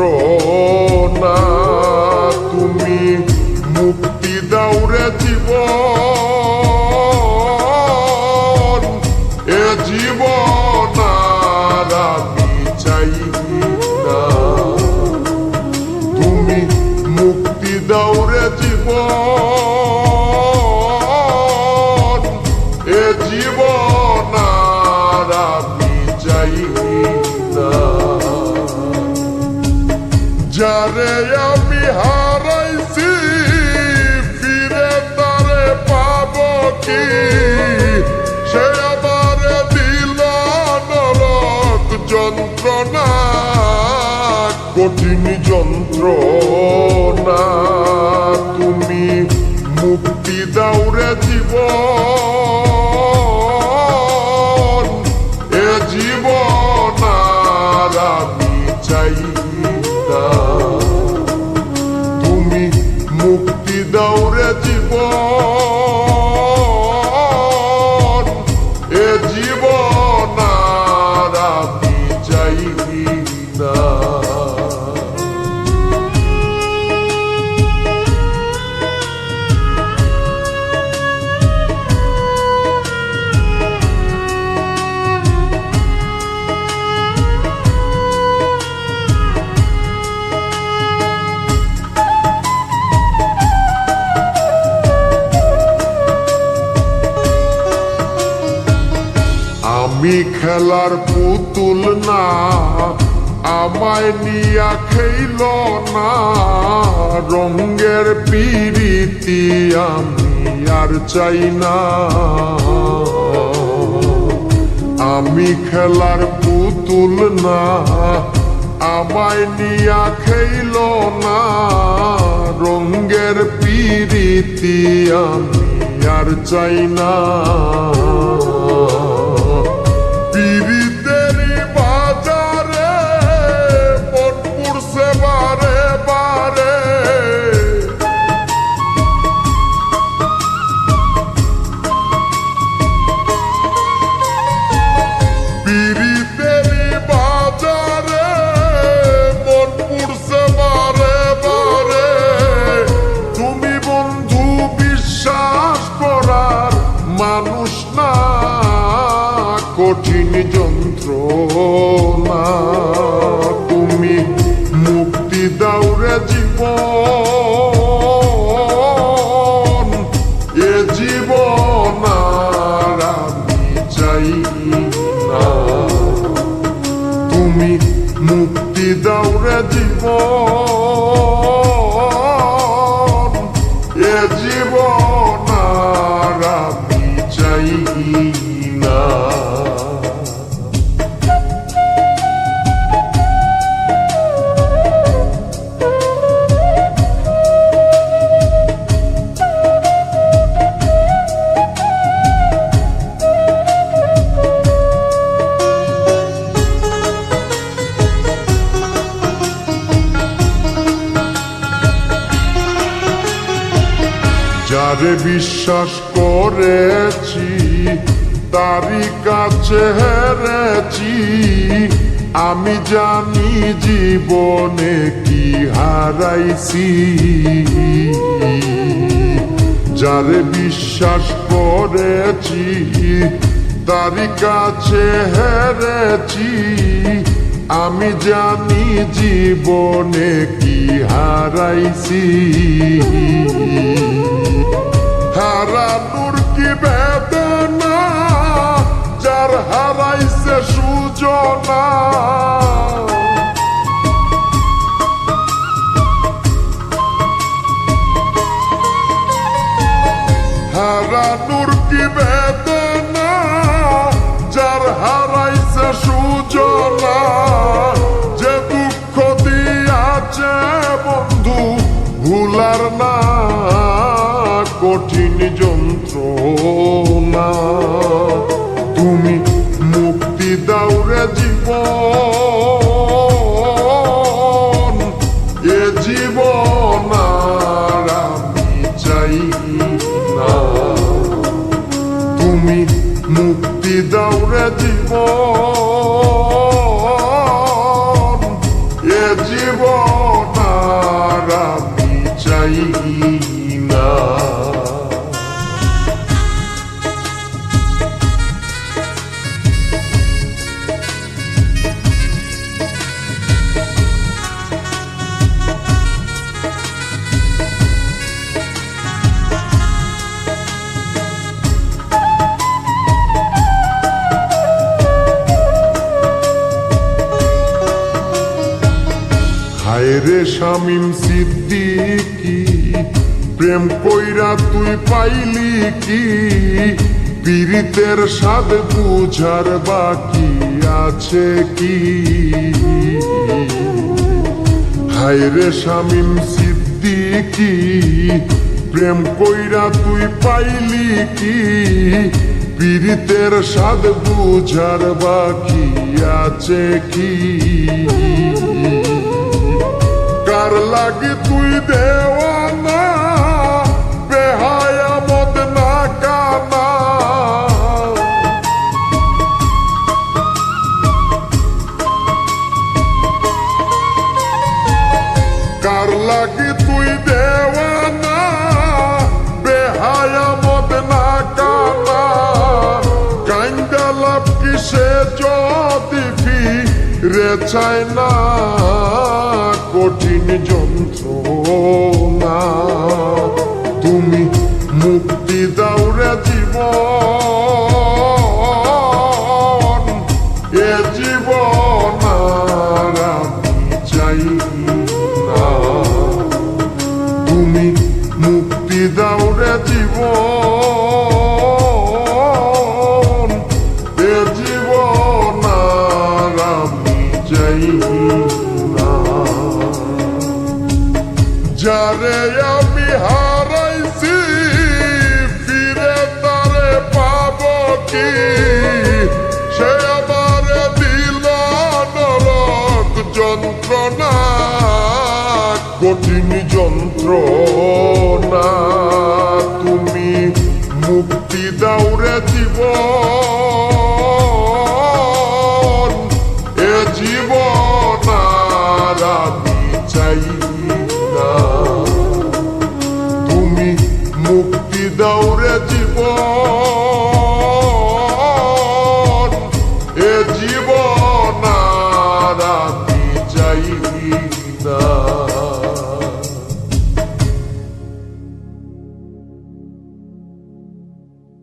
যন্ত্রণা তুমি মুক্তি দাও রে জীবন এ জীবন আর আমি চাই না তুমি মুক্তি দাও রে জীবন এ জীবন আর আমি চাই না যারে আমি হারাইছি ফিরে তারে পাবো কি সে আমার দিল নরক যন্ত্রণা কঠিন যন্ত্রণা তুমি মুক্তি দাও রে জীবন এ জীবন আর আমি চাই না তুমি মুক্তি দাও রে জীবন এ জীবন আর আমি চাই না আমি খেলার পুতুল না আমায় নিয়া খেইল না রঙের পিরিতি আমি আর চাই না আমি খেলার পুতুল না আমায় নিয়া খেইল না রঙের পিরিতি আমি আর চাই না পিরিতেরি বাজারে মন পুড়ছে বারে বারে পিরিতেরি বাজারে মন পুড়ছে বারে বারে তুমি বন্ধু বিশ্বাস করার মানুষ না কঠিন যন্ত্রণা তুমি মুক্তি দাও রে জীবন এ জীবন আর আমি চাই না তুমি মুক্তি দাও রে জীবন এ জীবন আর আমি চাই না যারে বিশ্বাস করেছি তারই কাছে হেরেছি আমি জানি জীবনে কি হারাইছি যারে বিশ্বাস করেছি তারই কাছে হেরেছি আমি জানি জীবনে কি হারাইছি হারানোর কি বেদনা যার হারাইছে সুজনা হারানোর কি বেদনা যার হারাইছে সুজনা যে দুঃখ দিয়াছে বন্ধু ভুলার না কঠিন যন্ত্রণা তুমি মুক্তি দাও রে জীবন এ জীবন আর আমি চাই না তুমি মুক্তি দাও রে জীবন এ জীবন রে শামীম সিদ্দিকী, প্রেম কইরা তুই পাইলি কি? পীড়িতের স্বাদ বুঝার বাকি আছে কি? হায় রে শামীম সিদ্দিকী, প্রেম কইরা তুই পাইলি কি? পীড়িতের স্বাদ বুঝার বাকি আছে কি? কার লাগি তুই দেওয়ানা, বেহায়া মদ না কানা? কার লাগি তুই দেওয়ানা, বেহায়া মদ না কানা? কাইন্দা লাভ কিসে যদি ফিরে চায় না? কঠিন যন্ত্রণা তুমি মুক্তি দাও রে জীবন, এ জীবন আর আমি চাই না। তুমি মুক্তি দাও রে জীবন, এ জীবন আর আমি চাই না। যারে আমি হারাইছি ফিরে তারে পাবো কি? সে আমার দিল নরক যন্ত্রণা, কঠিন যন্ত্রণা তুমি মুক্তি দাও রে জীবন, এ জীবন আর আমি চাই না। তুমি মুক্তি দাও রে জীবন, এ জীবন আর আমি চাই না।